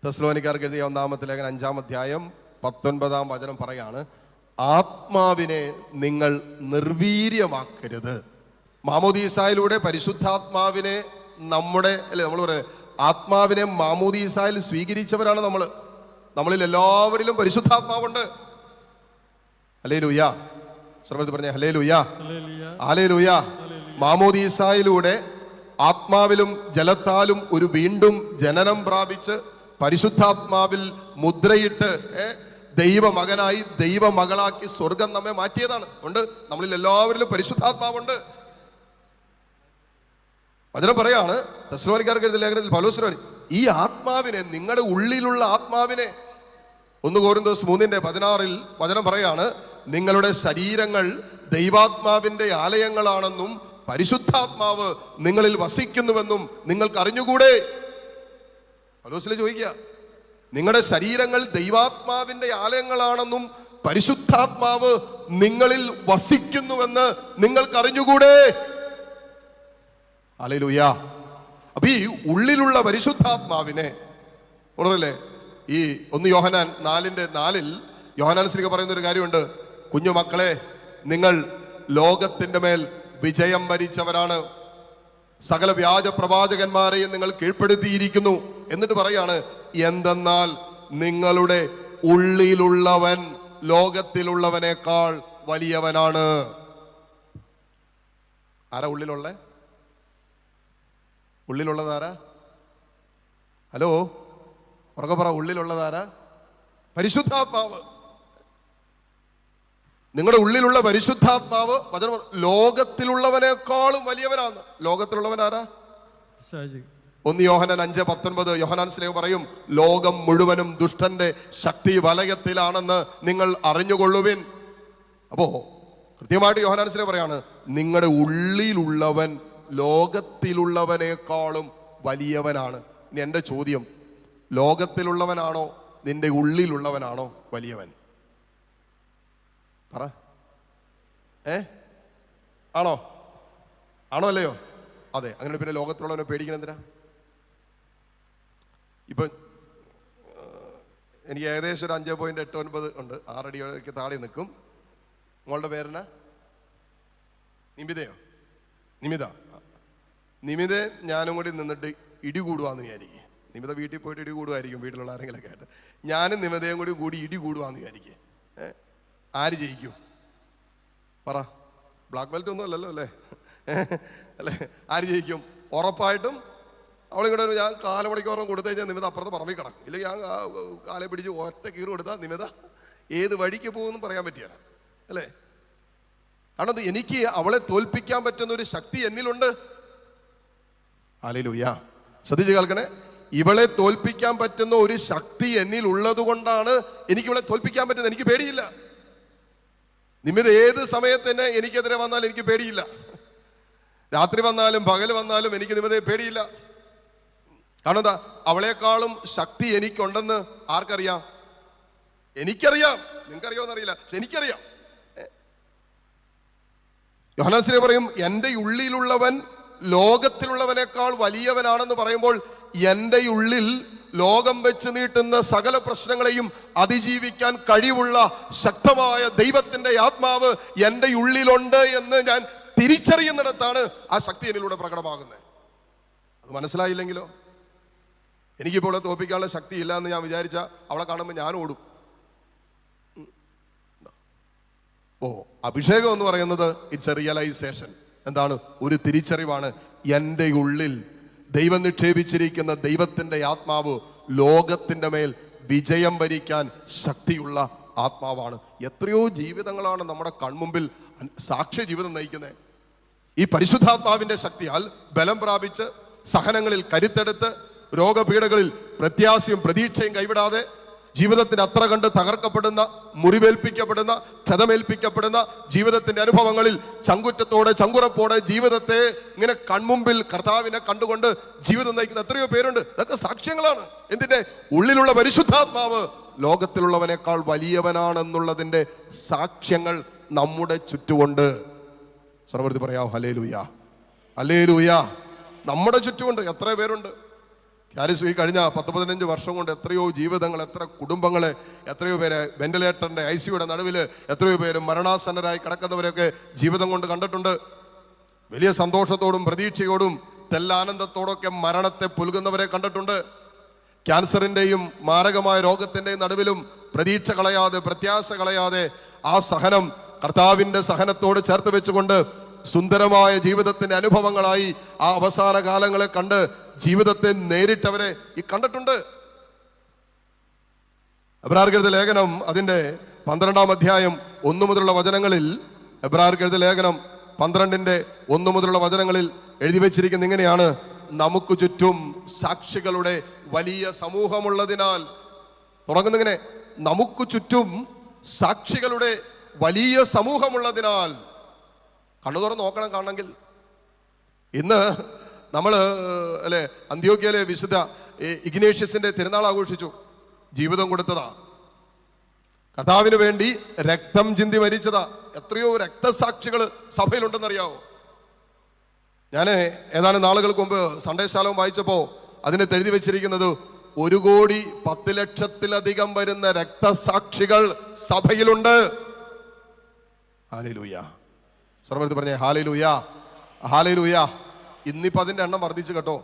തെസ്സലോനിക്കർക്ക് എഴുതിയ 1-ാമത്തെ ലേഖനം 5-ാം അധ്യായം 19-ാം വചനം പറയാണ്, ആത്മാവിനെ നിങ്ങൾ നിർവീര്യമാക്കരുത്. മാമോദീസായിലൂടെ പരിശുദ്ധാത്മാവിനെ നമ്മൾ പറയാം, ആത്മാവിനെ മാമോദീസായിൽ സ്വീകരിച്ചവരാണ് നമ്മളിൽ എല്ലാവരിലും പരിശുദ്ധാത്മാവുണ്ട്. ഹല്ലേലൂയ. ശ്രമത്തിൽ പറഞ്ഞേ ഹല്ലേലൂയ, ഹല്ലേലൂയ. മാമോദീസായിലൂടെ ആത്മാവിലും ജലത്താലും ഒരു വീണ്ടും ജനനം പ്രാപിച്ച് പരിശുദ്ധാത്മാവിൽ മുദ്രയിട്ട് ദൈവമകനായി ദൈവമകളാക്കി സ്വർഗം നമ്മെ മാറ്റിയതാണ്. ഉണ്ട്, നമ്മളിൽ എല്ലാവരിലും പരിശുദ്ധാത്മാവുണ്ട്. വചനം പറയാണ് തെസ്സലോനിക്കർക്ക് എഴുതിയ ലേഖനത്തിൽ പൗലോസ്, ഈ ആത്മാവിനെ, നിങ്ങളുടെ ഉള്ളിലുള്ള ആത്മാവിനെ, 1 കൊരിന്തോസ് 3:16 വചനം പറയാണ്, നിങ്ങളുടെ ശരീരങ്ങൾ ദൈവാത്മാവിന്റെ ആലയങ്ങളാണെന്നും പരിശുദ്ധാത്മാവ് നിങ്ങളിൽ വസിക്കുന്നുവെന്നും നിങ്ങൾക്ക് അറിഞ്ഞുകൂടെ. പൗലോസിലെ ചോദിക്കുക, നിങ്ങളുടെ ശരീരങ്ങൾ ദൈവാത്മാവിന്റെ ആലയങ്ങളാണെന്നും പരിശുദ്ധാത്മാവ് നിങ്ങളിൽ വസിക്കുന്നുവെന്ന് നിങ്ങൾക്ക് അറിഞ്ഞുകൂടെ. ഹല്ലേലൂയ. അപ്പൊ ഈ ഉള്ളിലുള്ള പരിശുദ്ധാത്മാവിനെ ഉണരല്ലേ, ഈ 1 യോഹന്നാൻ 4:4 യോഹന്നാൻ ശ്ലീഹ പറയുന്ന ഒരു കാര്യമുണ്ട്, കുഞ്ഞുമക്കളെ, നിങ്ങൾ ലോകത്തിന്റെ മേൽ വിജയം വരിച്ചവരാണ്, സകല വ്യാജ പ്രവാചകന്മാരെയും നിങ്ങൾ കീഴ്പ്പെടുത്തിയിരിക്കുന്നു. എന്നിട്ട് പറയാണ്, എന്തെന്നാൽ നിങ്ങളുടെ ഉള്ളിലുള്ളവൻ ലോകത്തിലുള്ളവനേക്കാൾ വലിയവനാണ്. ആരാ ഉള്ളിലുള്ളതാരാ? ഹലോ, ഉറക്കെ പറ, ഉള്ളിലുള്ളതാരാ? പരിശുദ്ധാത്മാവ്. നിങ്ങളുടെ ഉള്ളിലുള്ള പരിശുദ്ധാത്മാവ് ലോകത്തിലുള്ളവനേക്കാളും വലിയവനാണ്. ലോകത്തിലുള്ളവനാരാ? 1 യോഹന്നാൻ 5:19 യോഹന്നാൻ ശ്ലീഹ പറയും, ലോകം മുഴുവനും ദുഷ്ടന്റെ ശക്തി വലയത്തിലാണെന്ന് നിങ്ങൾ അറിഞ്ഞുകൊള്ളുവിൻ. അപ്പോ കൃത്യമായിട്ട് യോഹന്നാൻ ശ്ലീഹ പറയാണ്, നിങ്ങളുടെ ഉള്ളിലുള്ളവൻ ലോകത്തിലുള്ളവനേക്കാളും വലിയവനാണ്. ഇനി എൻ്റെ ചോദ്യം, ലോകത്തിലുള്ളവനാണോ നിന്റെ ഉള്ളിലുള്ളവനാണോ വലിയവൻ? പറ. ആണോ അല്ലയോ? അതെ. അങ്ങനെ പിന്നെ ലോകത്തിലുള്ളവനെ പേടിക്കണം എന്തിനാ? ഇപ്പൊ എനിക്ക് ഏകദേശം ഒരു 5.89 ഉണ്ട്, 6 അടിക്ക് താഴെ നിൽക്കും. മോളുടെ പേരെന്നാ? നിമിത ഞാനും കൂടി നിന്നിട്ട് ഇടികൂടുവാന്ന് വിചാരിക്കും. നിമിത വീട്ടിൽ പോയിട്ട് ഇടികൂടുമായിരിക്കും, വീട്ടിലുള്ള ആരെങ്കിലൊക്കെ ആയിട്ട്. ഞാനും നിമിതയും കൂടി ഇടികൂടുവാന്ന് വിചാരിക്കും. ആര് ജയിക്കും? പറ. ബ്ലാക്ക് ബെൽറ്റ് ഒന്നും അല്ലല്ലോ അല്ലേ? ആര് ജയിക്കും? ഉറപ്പായിട്ടും അവളിങ്ങോട്ട് ഞാൻ 4 മണിക്കൂറും കൊടുത്തു കഴിഞ്ഞാൽ നിമിത അപ്പുറത്ത് പറമ്പിൽ കിടക്കും. ഇല്ലെങ്കിൽ ഞാൻ കാലെ പിടിച്ച് ഒറ്റ കീറ് കൊടുത്താൽ നിമിത ഏത് വഴിക്ക് പോകുമെന്നും പറയാൻ പറ്റിയല്ല അല്ലേ? കാരണം എനിക്ക് അവളെ തോൽപ്പിക്കാൻ പറ്റുന്ന ഒരു ശക്തി എന്നിലുണ്ട്. ഹല്ലേലൂയ. ശ്രദ്ധിച്ച് കേൾക്കണേ, ഇവളെ തോൽപ്പിക്കാൻ പറ്റുന്ന ഒരു ശക്തി എന്നിൽ ഉള്ളത് കൊണ്ടാണ് എനിക്ക് ഇവളെ തോൽപ്പിക്കാൻ പറ്റുന്നത്. എനിക്ക് പേടിയില്ല. നിമിത ഏത് സമയത്ത് തന്നെ എനിക്കെതിരെ വന്നാലും എനിക്ക് പേടിയില്ല. രാത്രി വന്നാലും പകൽ വന്നാലും എനിക്ക് നിമിതയെ പേടിയില്ല. കാരണം എന്താ? അവളെക്കാളും ശക്തി എനിക്കുണ്ടെന്ന് ആർക്കറിയാം? എനിക്കറിയാം. നിങ്ങൾക്കറിയാമെന്നറിയില്ല, പക്ഷെ എനിക്കറിയാം. യോഹന്നാൻ ശ്ലീഹ പറയും, എൻ്റെ ഉള്ളിലുള്ളവൻ ലോകത്തിലുള്ളവനേക്കാൾ വലിയവനാണെന്ന് പറയുമ്പോൾ എൻ്റെ ഉള്ളിൽ ലോകം വെച്ച് നീട്ടുന്ന സകല പ്രശ്നങ്ങളെയും അതിജീവിക്കാൻ കഴിവുള്ള ശക്തമായ ദൈവത്തിന്റെ ആത്മാവ് എൻ്റെ ഉള്ളിലുണ്ട് എന്ന് ഞാൻ തിരിച്ചറിയുന്നിടത്താണ് ആ ശക്തി എന്നിലൂടെ പ്രകടമാകുന്നത്. അത് മനസ്സിലായില്ലെങ്കിലോ? എനിക്കിപ്പോൾ തോൽപ്പിക്കാനുള്ള ശക്തി ഇല്ല എന്ന് ഞാൻ വിചാരിച്ച അവളെ കാണുമ്പോൾ ഞാൻ ഓടും. അഭിഷേകം എന്ന് പറയുന്നത് ഇറ്റ്സ് എ റിയലൈസേഷൻ. എന്താണ്? ഒരു തിരിച്ചറിവാണ്. എൻ്റെ ഉള്ളിൽ ദൈവം നിക്ഷേപിച്ചിരിക്കുന്ന ദൈവത്തിന്റെ ആത്മാവ് ലോകത്തിന്റെ മേൽ വിജയം വരിക്കാൻ ശക്തിയുള്ള ആത്മാവാണ്. എത്രയോ ജീവിതങ്ങളാണ് നമ്മുടെ കൺമുമ്പിൽ സാക്ഷ്യ ജീവിതം നയിക്കുന്നത്. ഈ പരിശുദ്ധാത്മാവിന്റെ ശക്തിയാൽ ബലം പ്രാപിച്ച് സഹനങ്ങളിൽ കരുത്തെടുത്ത് രോഗപീഠകളിൽ പ്രത്യാശയും പ്രതീക്ഷയും കൈവിടാതെ ജീവിതത്തിന് അത്ര കണ്ട് തകർക്കപ്പെടുന്ന, മുറിവേൽപ്പിക്കപ്പെടുന്ന, ക്ഷതമേൽപ്പിക്കപ്പെടുന്ന ജീവിതത്തിന്റെ അനുഭവങ്ങളിൽ ചങ്കുറ്റത്തോടെ ചങ്കുറപ്പോടെ ജീവിതത്തെ ഇങ്ങനെ കൺമുമ്പിൽ കർത്താവിനെ കണ്ടുകൊണ്ട് ജീവിതം നയിക്കുന്ന എത്രയോ പേരുണ്ട്. ഇതൊക്കെ സാക്ഷ്യങ്ങളാണ്. എന്തിന്റെ? ഉള്ളിലുള്ള പരിശുദ്ധാത്മാവ് ലോകത്തിലുള്ളവനേക്കാൾ വലിയവനാണെന്നുള്ളതിന്റെ സാക്ഷ്യങ്ങൾ നമ്മുടെ ചുറ്റുമുണ്ട്. സർവ്വതി പറയാം ഹല്ലേലൂയ, ഹല്ലേലൂയ. നമ്മുടെ ചുറ്റുമുണ്ട്. എത്ര പേരുണ്ട്? ക്യാരിസ് ഈ കഴിഞ്ഞ 10-15 വർഷം കൊണ്ട് എത്രയോ ജീവിതങ്ങൾ, എത്ര കുടുംബങ്ങളെ, എത്രയോ പേരെ വെന്റിലേറ്ററിന്റെ ICUയുടെ നടുവിൽ എത്രയോ പേര് മരണാസന്നരായി കിടക്കുന്നവരെയൊക്കെ ജീവിതം കൊണ്ട് കണ്ടിട്ടുണ്ട്. വലിയ സന്തോഷത്തോടും പ്രതീക്ഷയോടും തെല്ലാനന്ദത്തോടൊക്കെ മരണത്തെ പുൽകുന്നവരെ കണ്ടിട്ടുണ്ട്. ക്യാൻസറിന്റെയും മാരകമായ രോഗത്തിന്റെയും നടുവിലും പ്രതീക്ഷ കളയാതെ, പ്രത്യാശ കളയാതെ ആ സഹനം കർത്താവിന്റെ സഹനത്തോട് ചേർത്ത് വെച്ചുകൊണ്ട് സുന്ദരമായ ജീവിതത്തിന്റെ അനുഭവങ്ങളായി ആ അവസാന കാലങ്ങളെ കണ്ട് ജീവിതത്തെ നേരിട്ടവരെ ഈ കണ്ടിട്ടുണ്ട്. എബ്രായർക്കെഴുതിയ ലേഖനം അതിന്റെ 12-ാം അധ്യായം 1 മുതലുള്ള വചനങ്ങളിൽ, എബ്രായർക്കെഴുതിയ ലേഖനം 12-ന്റെ 1 മുതലുള്ള വചനങ്ങളിൽ എഴുതി വെച്ചിരിക്കുന്ന ഇങ്ങനെയാണ്: നമുക്ക് ചുറ്റും സാക്ഷികളുടെ വലിയ സമൂഹമുള്ളതിനാൽ. തുടങ്ങുന്നിങ്ങനെ: നമുക്ക് ചുറ്റും സാക്ഷികളുടെ വലിയ സമൂഹമുള്ളതിനാൽ. കണ്ണു തുറന്ന് നോക്കണം കാണണമെങ്കിൽ. ഇന്ന് നമ്മൾ അല്ലെ അന്ത്യോക്യയിലെ വിശുദ്ധ ഇഗ്നേഷ്യസിന്റെ തിരുനാൾ ആഘോഷിച്ചു. ജീവിതം കൊടുത്തതാ, കർത്താവിന് വേണ്ടി രക്തം ചിന്തി മരിച്ചതാ. എത്രയോ രക്തസാക്ഷികൾ സഭയിലുണ്ടെന്നറിയാവോ? ഞാൻ ഏതാനും നാളുകൾക്ക് മുമ്പ് സൺഡേ ശാലം വായിച്ചപ്പോ അതിന് എഴുതി വെച്ചിരിക്കുന്നത് 1,10,00,000-ലധികം വരുന്ന രക്തസാക്ഷികൾ സഭയിലുണ്ട്. ഹല്ലേലൂയ. സർവ്വത്ത് പറഞ്ഞേ ഹല്ലേലൂയ, ഹല്ലേലൂയ. ഇന്നിപ്പോ അതിന്റെ എണ്ണം വർദ്ധിച്ചു കേട്ടോ.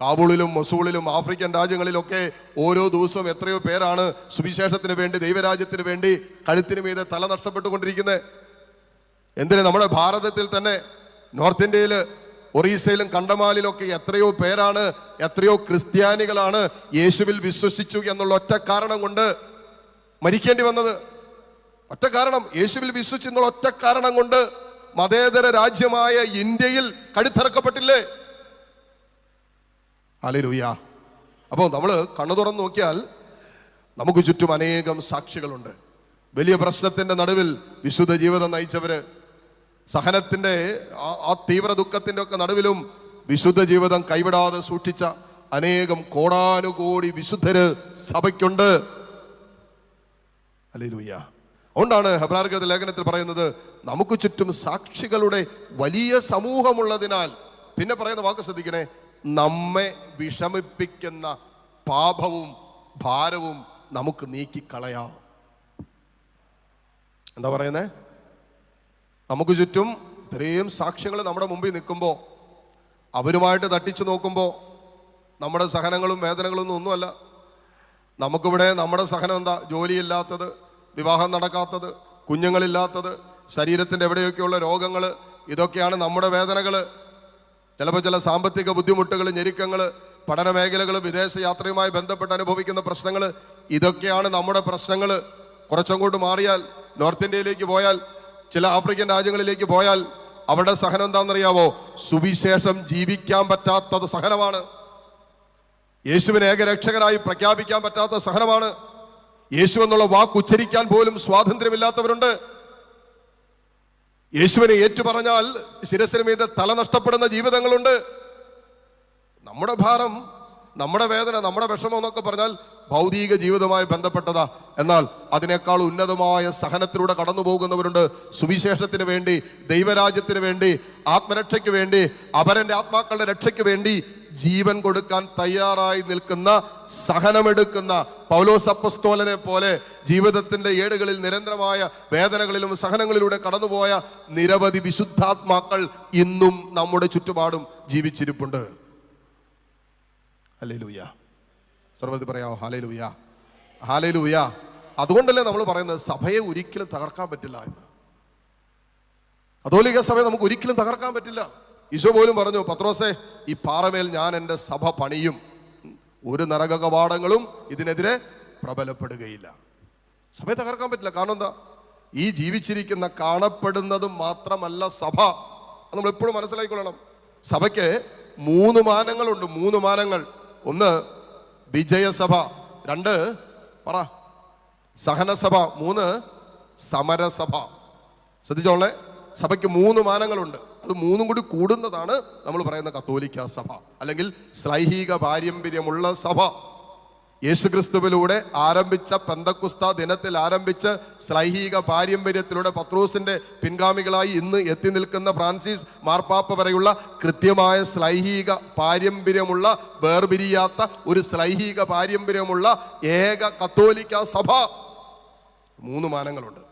കാബൂളിലും മൊസൂളിലും ആഫ്രിക്കൻ രാജ്യങ്ങളിലൊക്കെ ഓരോ ദിവസവും എത്രയോ പേരാണ് സുവിശേഷത്തിന് വേണ്ടി, ദൈവരാജ്യത്തിന് വേണ്ടി കഴുത്തിന് മീതെ തല നഷ്ടപ്പെട്ടുകൊണ്ടിരിക്കുന്നത്. എന്തിന്? നമ്മുടെ ഭാരതത്തിൽ തന്നെ നോർത്ത് ഇന്ത്യയില്, ഒറീസയിലും കണ്ടമാലിലൊക്കെ എത്രയോ പേരാണ്, എത്രയോ ക്രിസ്ത്യാനികളാണ് യേശുവിൽ വിശ്വസിച്ചു എന്നുള്ള ഒറ്റ കാരണം കൊണ്ട് മരിക്കേണ്ടി വന്നത്. ഒറ്റ കാരണം, യേശുവിൽ വിശ്വസിച്ചു എന്നുള്ള ഒറ്റ കാരണം കൊണ്ട് മതേതര രാജ്യമായ ഇന്ത്യയിൽ കഴുത്തറക്കപ്പെട്ടില്ലേ? ഹല്ലേലൂയ. അപ്പോൾ നമ്മൾ കണ്ണു തുറന്ന് നോക്കിയാൽ നമുക്ക് ചുറ്റും അനേകം സാക്ഷികളുണ്ട്. വലിയ പ്രശ്നത്തിന്റെ നടുവിൽ വിശുദ്ധ ജീവിതം നയിച്ചവര്, സഹനത്തിന്റെ ആ തീവ്ര ദുഃഖത്തിന്റെ ഒക്കെ നടുവിലും വിശുദ്ധ ജീവിതം കൈവിടാതെ സൂക്ഷിച്ച അനേകം കോടാനുകോടി വിശുദ്ധര് സഭയ്ക്കുണ്ട്. ഹല്ലേലൂയ. അതുകൊണ്ടാണ് ഹെബ്രായർക്കെഴുതിയ ലേഖനത്തിൽ പറയുന്നത് നമുക്ക് ചുറ്റും സാക്ഷികളുടെ വലിയ സമൂഹമുള്ളതിനാൽ. പിന്നെ പറയുന്ന വാക്ക് ശ്രദ്ധിക്കണേ: നമ്മെ വിഷമിപ്പിക്കുന്ന പാപവും ഭാരവും നമുക്ക് നീക്കിക്കളയാം. എന്താ പറയുന്നേ? നമുക്ക് ചുറ്റും ഇത്രയും സാക്ഷികൾ നമ്മുടെ മുമ്പിൽ നിൽക്കുമ്പോൾ, അവരുമായിട്ട് തട്ടിച്ചു നോക്കുമ്പോൾ നമ്മുടെ സഹനങ്ങളും വേദനകളും ഒന്നുമല്ല. നമുക്കിവിടെ നമ്മുടെ സഹനം എന്താ? ജോലിയില്ലാത്തത്, വിവാഹം നടക്കാത്തത്, കുഞ്ഞുങ്ങളില്ലാത്തത്, ശരീരത്തിൻ്റെ എവിടെയൊക്കെയുള്ള രോഗങ്ങൾ, ഇതൊക്കെയാണ് നമ്മുടെ വേദനകൾ. ചിലപ്പോൾ ചില സാമ്പത്തിക ബുദ്ധിമുട്ടുകൾ, ഞെരുക്കങ്ങൾ, പഠന മേഖലകൾ, വിദേശ യാത്രയുമായി ബന്ധപ്പെട്ട് അനുഭവിക്കുന്ന പ്രശ്നങ്ങൾ, ഇതൊക്കെയാണ് നമ്മുടെ പ്രശ്നങ്ങൾ. കുറച്ചങ്ങോട്ട് മാറിയാൽ, നോർത്ത് ഇന്ത്യയിലേക്ക് പോയാൽ, ചില ആഫ്രിക്കൻ രാജ്യങ്ങളിലേക്ക് പോയാൽ അവിടെ സഹനം എന്താണെന്നറിയാവോ? സുവിശേഷം ജീവിക്കാൻ പറ്റാത്തത് സഹനമാണ്. യേശുവിനെ ഏകരക്ഷകനായി പ്രഖ്യാപിക്കാൻ പറ്റാത്ത സഹനമാണ്. യേശു എന്നുള്ള വാക്ക് ഉച്ചരിക്കാൻ പോലും സ്വാതന്ത്ര്യമില്ലാത്തവരുണ്ട്. യേശുവിനെ ഏറ്റുപറഞ്ഞാൽ ശിരസിന് മീതെ തല നഷ്ടപ്പെടുന്ന ജീവിതങ്ങളുണ്ട്. നമ്മുടെ ഭാരം, നമ്മുടെ വേദന, നമ്മുടെ വിഷമം എന്നൊക്കെ പറഞ്ഞാൽ ഭൗതിക ജീവിതവുമായി ബന്ധപ്പെട്ടതാ. എന്നാൽ അതിനേക്കാൾ ഉന്നതമായ സഹനത്തിലൂടെ കടന്നു പോകുന്നവരുണ്ട്. സുവിശേഷത്തിന് വേണ്ടി, ദൈവരാജ്യത്തിന് വേണ്ടി, ആത്മരക്ഷയ്ക്ക് വേണ്ടി, അപരന്റെ ആത്മാക്കളുടെ രക്ഷയ്ക്ക് വേണ്ടി ജീവൻ കൊടുക്കാൻ തയ്യാറായി നിൽക്കുന്ന, സഹനമെടുക്കുന്ന പൗലോസ് അപ്പോസ്തലനെ പോലെ ജീവിതത്തിന്റെ ഏടുകളിൽ നിരന്തരമായ വേദനകളിലും സഹനങ്ങളിലൂടെ കടന്നുപോയ നിരവധി വിശുദ്ധാത്മാക്കൾ ഇന്നും നമ്മുടെ ചുറ്റുപാടും ജീവിച്ചിരിപ്പുണ്ട്. ഹല്ലേലൂയ. സർവ്വത്തിൽ പറയാമോ? Hallelujah, hallelujah. അതുകൊണ്ടല്ലേ നമ്മൾ പറയുന്നത് സഭയെ ഒരിക്കലും തകർക്കാൻ പറ്റില്ല എന്ന്. കത്തോലിക്ക സഭയെ നമുക്ക് ഒരിക്കലും തകർക്കാൻ പറ്റില്ല. ഈശോ പോലും പറഞ്ഞു, പത്രോസേ, ഈ പാറമേൽ ഞാൻ എൻ്റെ സഭ പണിയും, ഒരു നരക കവാടങ്ങളും ഇതിനെതിരെ പ്രബലപ്പെടുകയില്ല. സഭയെ തകർക്കാൻ പറ്റില്ല. കാരണം എന്താ? ഈ ജീവിച്ചിരിക്കുന്ന, കാണപ്പെടുന്നതും മാത്രമല്ല സഭ. നമ്മൾ എപ്പോഴും മനസ്സിലാക്കിക്കൊള്ളണം. സഭയ്ക്ക് 3 മാനങ്ങളുണ്ട്. 3 മാനങ്ങൾ. 1 വിജയസഭ, 2 പറ സഹനസഭ, 3 സമരസഭ. ശ്രദ്ധിച്ചോളെ, സഭയ്ക്ക് 3 മാനങ്ങളുണ്ട്. അത് 3ഉം കൂടി കൂടുന്നതാണ് നമ്മൾ പറയുന്ന കത്തോലിക്ക സഭ, അല്ലെങ്കിൽ ശ്ലൈഹിക പാരമ്പര്യമുള്ള സഭ. യേശുക്രിസ്തുവിലൂടെ ആരംഭിച്ച പെന്തക്കുസ്ത ദിനത്തിൽ ആരംഭിച്ച് ശ്ലൈഹിക പാരമ്പര്യത്തിലൂടെ പത്രോസിന്റെ പിൻഗാമികളായി ഇന്ന് എത്തി നിൽക്കുന്ന ഫ്രാൻസിസ് മാർപ്പാപ്പ വരെയുള്ള കൃത്യമായ ശ്ലൈഹിക പാരമ്പര്യമുള്ള, വേർപിരിയാത്ത ഒരു ശ്ലൈഹിക പാരമ്പര്യമുള്ള ഏക കത്തോലിക്ക സഭ. 3 മാനങ്ങളുണ്ട്.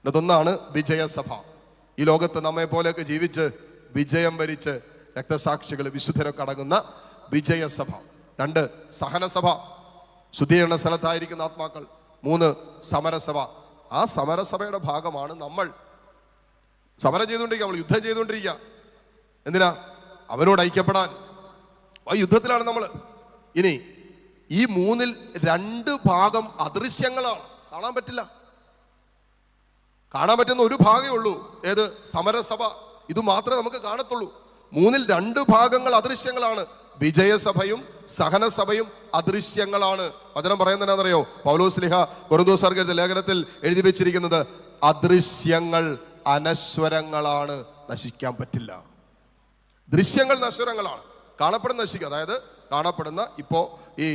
അതൊന്നാണ് വിജയസഭ. ഈ ലോകത്ത് നമ്മെ പോലെയൊക്കെ ജീവിച്ച് വിജയം വരിച്ച് രക്തസാക്ഷികൾ വിശുദ്ധരൊക്കെ അടങ്ങുന്ന വിജയസഭ. 2 സഹനസഭ, ശുദ്ധീകരണ സ്ഥലത്തായിരിക്കുന്ന ആത്മാക്കൾ. 3 സമരസഭ. ആ സമരസഭയുടെ ഭാഗമാണ് നമ്മൾ. സമരം ചെയ്തുകൊണ്ടിരിക്കുക, നമ്മൾ യുദ്ധം ചെയ്തുകൊണ്ടിരിക്കുക. എന്തിനാ? അവനോട് ഐക്യപ്പെടാൻ. ആ യുദ്ധത്തിലാണ് നമ്മൾ. ഇനി ഈ 3-ൽ 2 ഭാഗം അദൃശ്യങ്ങളാണ്, കാണാൻ പറ്റില്ല. കാണാൻ പറ്റുന്ന ഒരു ഭാഗമേ ഉള്ളൂ. ഏത്? സമരസഭ. ഇത് മാത്രമേ നമുക്ക് കാണത്തുള്ളൂ. 3-ൽ 2 ഭാഗങ്ങൾ അദൃശ്യങ്ങളാണ്. വിജയസഭയും സഹനസഭയും അദൃശ്യങ്ങളാണ്. വചനം പറയുന്നത് എന്താണെന്നറിയോ? പൗലോസ് കൊരിന്തോസ്യർക്കെഴുതിയ ലേഖനത്തിൽ എഴുതി വെച്ചിരിക്കുന്നത് അദൃശ്യങ്ങൾ അനശ്വരങ്ങളാണ്, നശിക്കാൻ പറ്റില്ല. ദൃശ്യങ്ങൾ നശ്വരങ്ങളാണ്, കാണപ്പെടുന്ന നശിക്കുക. അതായത് കാണപ്പെടുന്ന ഇപ്പോ ഈ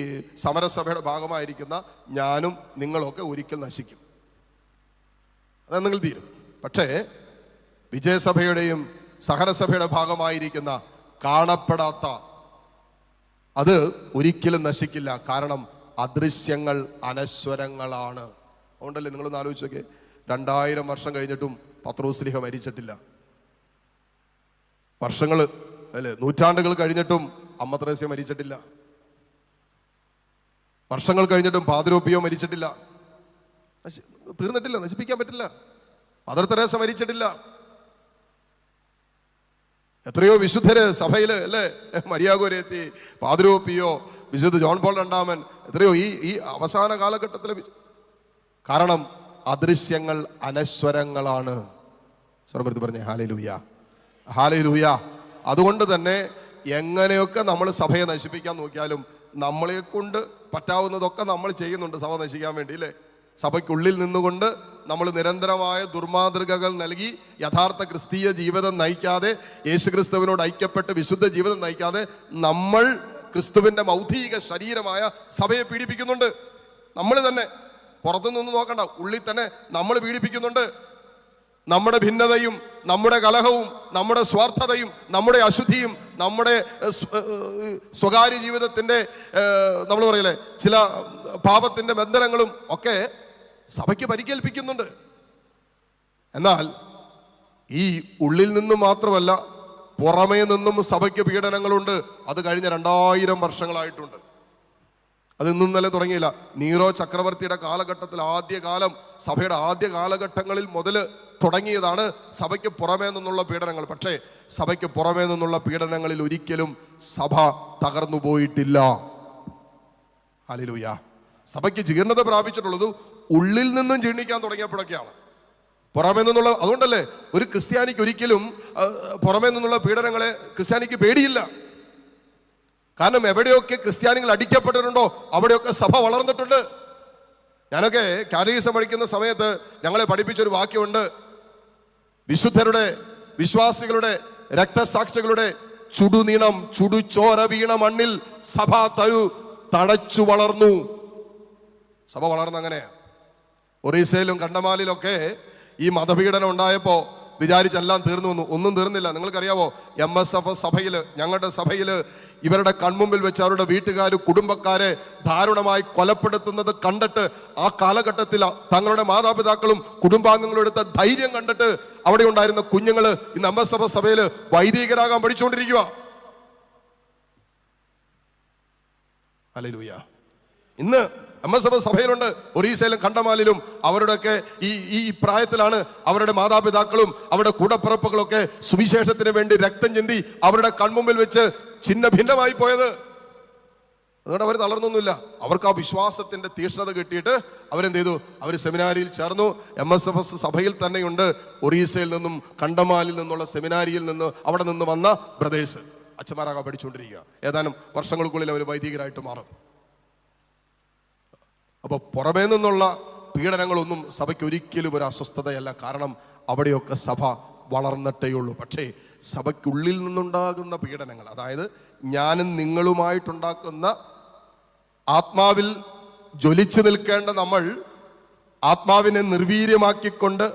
സമരസഭയുടെ ഭാഗമായിരിക്കുന്ന ഞാനും നിങ്ങളൊക്കെ ഒരിക്കൽ നശിക്കും, അതെന്തെങ്കിലും തീരും. പക്ഷേ വിജയസഭയുടെയും സഹനസഭയുടെ ഭാഗമായിരിക്കുന്ന കാണപ്പെടാത്ത അത് ഒരിക്കലും നശിക്കില്ല. കാരണം അദൃശ്യങ്ങൾ അനശ്വരങ്ങളാണ്. അതുകൊണ്ടല്ലേ നിങ്ങളൊന്ന് ആലോചിച്ച് നോക്കിയേ, 2000 വർഷം കഴിഞ്ഞിട്ടും പത്രോസ്ലീഹ മരിച്ചിട്ടില്ല. വർഷങ്ങൾ അല്ലേ, നൂറ്റാണ്ടുകൾ കഴിഞ്ഞിട്ടും അമ്മ ത്രേസ്യ മരിച്ചിട്ടില്ല. വർഷങ്ങൾ കഴിഞ്ഞിട്ടും പാതിരോപ്പിയോ മരിച്ചിട്ടില്ല. തീർന്നിട്ടില്ല, നശിപ്പിക്കാൻ പറ്റില്ല. മദർ തെരേസ മരിച്ചിട്ടില്ല. എത്രയോ വിശുദ്ധര് സഭയില് അല്ലേ, മരിയാഗോരെത്തി, പാതിരോപ്പിയോ, വിശുദ്ധ ജോൺ പോൾ രണ്ടാമൻ, എത്രയോ ഈ അവസാന കാലഘട്ടത്തിലെ. കാരണം അദൃശ്യങ്ങൾ അനശ്വരങ്ങളാണ്. സർവ്വത്ത് പറഞ്ഞേ ഹല്ലേലൂയ, ഹല്ലേലൂയ. അതുകൊണ്ട് തന്നെ എങ്ങനെയൊക്കെ നമ്മൾ സഭയെ നശിപ്പിക്കാൻ നോക്കിയാലും നമ്മളെ കൊണ്ട് പറ്റാവുന്നതൊക്കെ നമ്മൾ ചെയ്യുന്നുണ്ട് സഭ നശിക്കാൻ വേണ്ടി, അല്ലേ? സഭയ്ക്കുള്ളിൽ നിന്നുകൊണ്ട് നമ്മൾ നിരന്തരമായ ദുർമാതൃകകൾ നൽകി യഥാർത്ഥ ക്രിസ്തീയ ജീവിതം നയിക്കാതെ, യേശുക്രിസ്തുവിനോട് ഐക്യപ്പെട്ട് വിശുദ്ധ ജീവിതം നയിക്കാതെ നമ്മൾ ക്രിസ്തുവിന്റെ മൗതിക ശരീരമായ സഭയെ പീഡിപ്പിക്കുന്നുണ്ട്. നമ്മൾ തന്നെ, പുറത്തുനിന്ന് നോക്കണ്ട, ഉള്ളിൽ തന്നെ നമ്മൾ പീഡിപ്പിക്കുന്നുണ്ട്. നമ്മുടെ ഭിന്നതയും നമ്മുടെ കലഹവും നമ്മുടെ സ്വാർത്ഥതയും നമ്മുടെ അശുദ്ധിയും നമ്മുടെ സ്വകാര്യ ജീവിതത്തിന്റെ നമ്മൾ പറയില്ലേ ചില പാപത്തിന്റെ ബന്ധനങ്ങളും ഒക്കെ സഭയ്ക്ക് പരിക്കേൽപ്പിക്കുന്നുണ്ട്. എന്നാൽ ഈ ഉള്ളിൽ നിന്നും മാത്രമല്ല പുറമേ നിന്നും സഭയ്ക്ക് പീഡനങ്ങളുണ്ട്. അത് കഴിഞ്ഞ 2000 വർഷങ്ങളായിട്ടുണ്ട്. അത് ഇന്നും ഇന്നലെ തുടങ്ങിയില്ല. നീറോ ചക്രവർത്തിയുടെ കാലഘട്ടത്തിൽ ആദ്യകാലം, സഭയുടെ ആദ്യ കാലഘട്ടങ്ങളിൽ മുതൽ തുടങ്ങിയതാണ് സഭയ്ക്ക് പുറമേ നിന്നുള്ള പീഡനങ്ങൾ. പക്ഷേ സഭയ്ക്ക് പുറമേ നിന്നുള്ള പീഡനങ്ങളിൽ ഒരിക്കലും സഭ തകർന്നു പോയിട്ടില്ല. ഹല്ലേലൂയ. സഭയ്ക്ക് ജീർണത പ്രാപിച്ചിട്ടുള്ളത് ഉള്ളിൽ നിന്നും ജീർണിക്കാൻ തുടങ്ങിയപ്പോഴൊക്കെയാണ്. പുറമേ നിന്നുള്ള, അതുകൊണ്ടല്ലേ ഒരു ക്രിസ്ത്യാനിക്ക് ഒരിക്കലും പുറമേ നിന്നുള്ള പീഡനങ്ങളെ ക്രിസ്ത്യാനിക്ക് പേടിയില്ല. കാരണം എവിടെയൊക്കെ ക്രിസ്ത്യാനികൾ അടിക്കപ്പെട്ടിട്ടുണ്ടോ അവിടെയൊക്കെ സഭ വളർന്നിട്ടുണ്ട്. ഞാനൊക്കെ കാറ്റഗിസം പഠിക്കുന്ന സമയത്ത് ഞങ്ങളെ പഠിപ്പിച്ചൊരു വാക്യമുണ്ട്. വിശുദ്ധരുടെ, വിശ്വാസികളുടെ, രക്തസാക്ഷികളുടെ ചുടുനീണം, ചുടുചോര വീണ മണ്ണിൽ സഭ തഴച്ചു വളർന്നു. സഭ വളർന്ന അങ്ങനെയാ. ഒറീസയിലും കണ്ടമാലിലൊക്കെ ഈ മതപീഡനം ഉണ്ടായപ്പോ വിചാരിച്ചെല്ലാം തീർന്നു വന്നു. ഒന്നും തീർന്നില്ല. നിങ്ങൾക്കറിയാവോ, MSF സഭയില്, ഞങ്ങളുടെ സഭയില് ഇവരുടെ കൺമുമ്പിൽ വെച്ച് അവരുടെ വീട്ടുകാർ, കുടുംബക്കാരെ ദാരുണമായി കൊലപ്പെടുത്തുന്നത് കണ്ടിട്ട് ആ കാലഘട്ടത്തിൽ തങ്ങളുടെ മാതാപിതാക്കളും കുടുംബാംഗങ്ങളും എടുത്ത ധൈര്യം കണ്ടിട്ട് അവിടെ ഉണ്ടായിരുന്ന കുഞ്ഞുങ്ങള് ഇന്ന് MSF സഭയില് വൈദികരാകാൻ പഠിച്ചുകൊണ്ടിരിക്കുക. ഹല്ലേലൂയ. ഇന്ന് MSF സഭയിലുണ്ട്. ഒറീസയിലും കണ്ടമാലിലും അവരുടെയൊക്കെ ഈ പ്രായത്തിലാണ് അവരുടെ മാതാപിതാക്കളും അവരുടെ കൂടപ്പിറപ്പുകളൊക്കെ സുവിശേഷത്തിന് വേണ്ടി രക്തം ചിന്തി അവരുടെ കൺമുമ്പിൽ വെച്ച് ചിഹ്ന ഭിന്നമായി പോയത്. അതുകൊണ്ട് അവർ തളർന്നൊന്നുമില്ല. അവർക്ക് ആ വിശ്വാസത്തിന്റെ തീക്ഷ്ണത കിട്ടിയിട്ട് അവരെന്ത് ചെയ്തു? അവർ സെമിനാരിയിൽ ചേർന്നു. MSF സഭയിൽ തന്നെയുണ്ട് ഒറീസയിൽ നിന്നും കണ്ടമാലിൽ നിന്നുള്ള സെമിനാരിയിൽ നിന്ന് അവിടെ നിന്ന് വന്ന ബ്രദേഴ്സ് അച്ഛന്മാരാകാൻ പഠിച്ചുകൊണ്ടിരിക്കുക. ഏതാനും വർഷങ്ങൾക്കുള്ളിൽ അവർ വൈദികരായിട്ട് മാറും. അപ്പോൾ പുറമേ നിന്നുള്ള പീഡനങ്ങളൊന്നും സഭയ്ക്ക് ഒരിക്കലും ഒരു അസ്വസ്ഥതയല്ല. കാരണം അവിടെയൊക്കെ സഭ വളർന്നിട്ടേയുള്ളൂ. പക്ഷേ സഭയ്ക്കുള്ളിൽ നിന്നുണ്ടാകുന്ന പീഡനങ്ങൾ, അതായത് ഞാനും നിങ്ങളുമായിട്ടുണ്ടാക്കുന്ന ആത്മാവിൽ ജ്വലിച്ചു നിൽക്കേണ്ട നമ്മൾ ആത്മാവിനെ നിർവീര്യമാക്കിക്കൊണ്ട്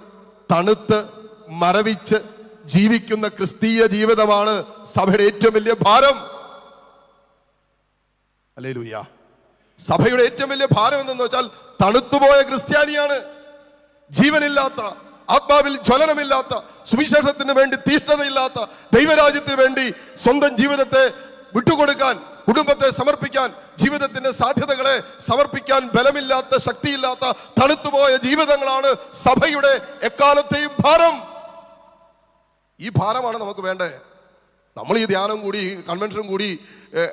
തണുത്ത് മരവിച്ച് ജീവിക്കുന്ന ക്രിസ്തീയ ജീവിതമാണ് സഭയുടെ ഏറ്റവും വലിയ ഭാരം. ഹല്ലേലൂയ. സഭയുടെ ഏറ്റവും വലിയ ഭാരം എന്തെന്ന് വെച്ചാൽ തണുത്തുപോയ ക്രിസ്ത്യാനിയാണ്. ജീവനില്ലാത്ത, ആത്മാവിൽ ജ്വലനമില്ലാത്ത, സുവിശേഷത്തിന് വേണ്ടി തീഷ്ണതയില്ലാത്ത, ദൈവരാജ്യത്തിന് വേണ്ടി സ്വന്തം ജീവിതത്തെ വിട്ടുകൊടുക്കാൻ, കുടുംബത്തെ സമർപ്പിക്കാൻ, ജീവിതത്തിന്റെ സാധ്യതകളെ സമർപ്പിക്കാൻ ബലമില്ലാത്ത, ശക്തിയില്ലാത്ത, തണുത്തുപോയ ജീവിതങ്ങളാണ് സഭയുടെ എക്കാലത്തെയും ഭാരം. ഈ ഭാരമാണ് നമുക്ക് വേണ്ടേ. നമ്മൾ ഈ ധ്യാനം കൂടി, കൺവെൻഷനും കൂടി,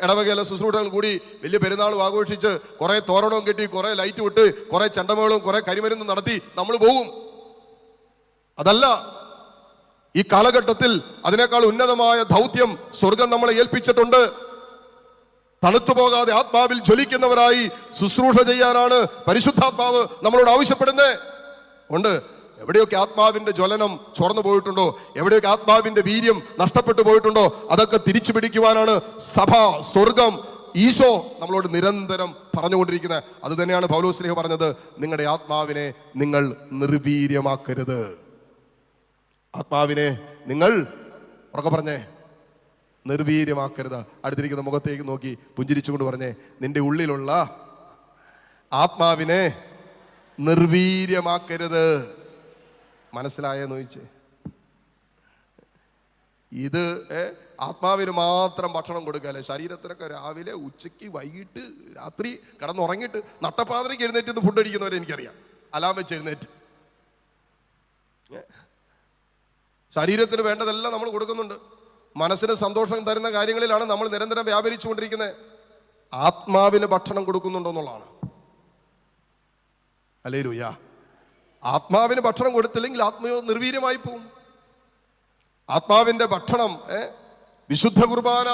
ഇടവകയിലെ ശുശ്രൂഷകൾ കൂടി, വലിയ പെരുന്നാളും ആഘോഷിച്ച് കുറെ തോരണവും കെട്ടി, കുറെ ലൈറ്റ് വിട്ട്, കുറെ ചെണ്ടമേളവും കുറെ കരിമരുന്നും നടത്തി നമ്മൾ പോകും. അതല്ല, ഈ കാലഘട്ടത്തിൽ അതിനേക്കാൾ ഉന്നതമായ ദൗത്യം സ്വർഗം നമ്മളെ ഏൽപ്പിച്ചിട്ടുണ്ട്. തണുത്തുപോകാതെ ആത്മാവിൽ ജ്വലിക്കുന്നവരായി ശുശ്രൂഷ ചെയ്യാനാണ് പരിശുദ്ധാത്മാവ് നമ്മളോട് ആവശ്യപ്പെടുന്നത്. ഉണ്ട്, എവിടെയൊക്കെ ആത്മാവിന്റെ ജ്വലനം ചോർന്നു പോയിട്ടുണ്ടോ, എവിടെയൊക്കെ ആത്മാവിന്റെ വീര്യം നഷ്ടപ്പെട്ടു പോയിട്ടുണ്ടോ, അതൊക്കെ തിരിച്ചു പിടിക്കുവാനാണ് സഭ, സ്വർഗം, ഈശോ നമ്മളോട് നിരന്തരം പറഞ്ഞുകൊണ്ടിരിക്കുന്നത്. അത് തന്നെയാണ് പൗലോസ് ശ്ലീഹ പറഞ്ഞത്, നിങ്ങളുടെ ആത്മാവിനെ നിങ്ങൾ നിർവീര്യമാക്കരുത്. ആത്മാവിനെ നിങ്ങൾ ഉറക്കെ പറഞ്ഞേ, നിർവീര്യമാക്കരുത്. അടുത്തിരിക്കുന്ന മുഖത്തേക്ക് നോക്കി പുഞ്ചിരിച്ചുകൊണ്ട് പറഞ്ഞേ, നിന്റെ ഉള്ളിലുള്ള ആത്മാവിനെ നിർവീര്യമാക്കരുത്. മനസ്സിലായെന്ന് ചോദിച്ചേ. ഇത് ആത്മാവിന് മാത്രം ഭക്ഷണം കൊടുക്കല്ലേ, ശരീരത്തിനൊക്കെ രാവിലെ, ഉച്ചയ്ക്ക്, വൈകിട്ട്, രാത്രി കിടന്നുറങ്ങിയിട്ട് നട്ടപ്പാതിരയ്ക്ക് എഴുന്നേറ്റ് ഫുഡ് അടിക്കുന്നവരെ എനിക്കറിയാം. അലാം വെച്ച് എഴുന്നേറ്റ് ശരീരത്തിന് വേണ്ടതെല്ലാം നമ്മൾ കൊടുക്കുന്നുണ്ട്. മനസ്സിന് സന്തോഷം തരുന്ന കാര്യങ്ങളിലാണ് നമ്മൾ നിരന്തരം വ്യാപരിച്ചു കൊണ്ടിരിക്കുന്നത്. ആത്മാവിന് ഭക്ഷണം കൊടുക്കുന്നുണ്ടോ എന്നുള്ളതാണ്. ഹല്ലേലൂയ. ആത്മാവിന് ഭക്ഷണം കൊടുത്തില്ലെങ്കിൽ ആത്മയോ നിർവീര്യമായി പോവും. ആത്മാവിന്റെ ഭക്ഷണം വിശുദ്ധ കുർബാന,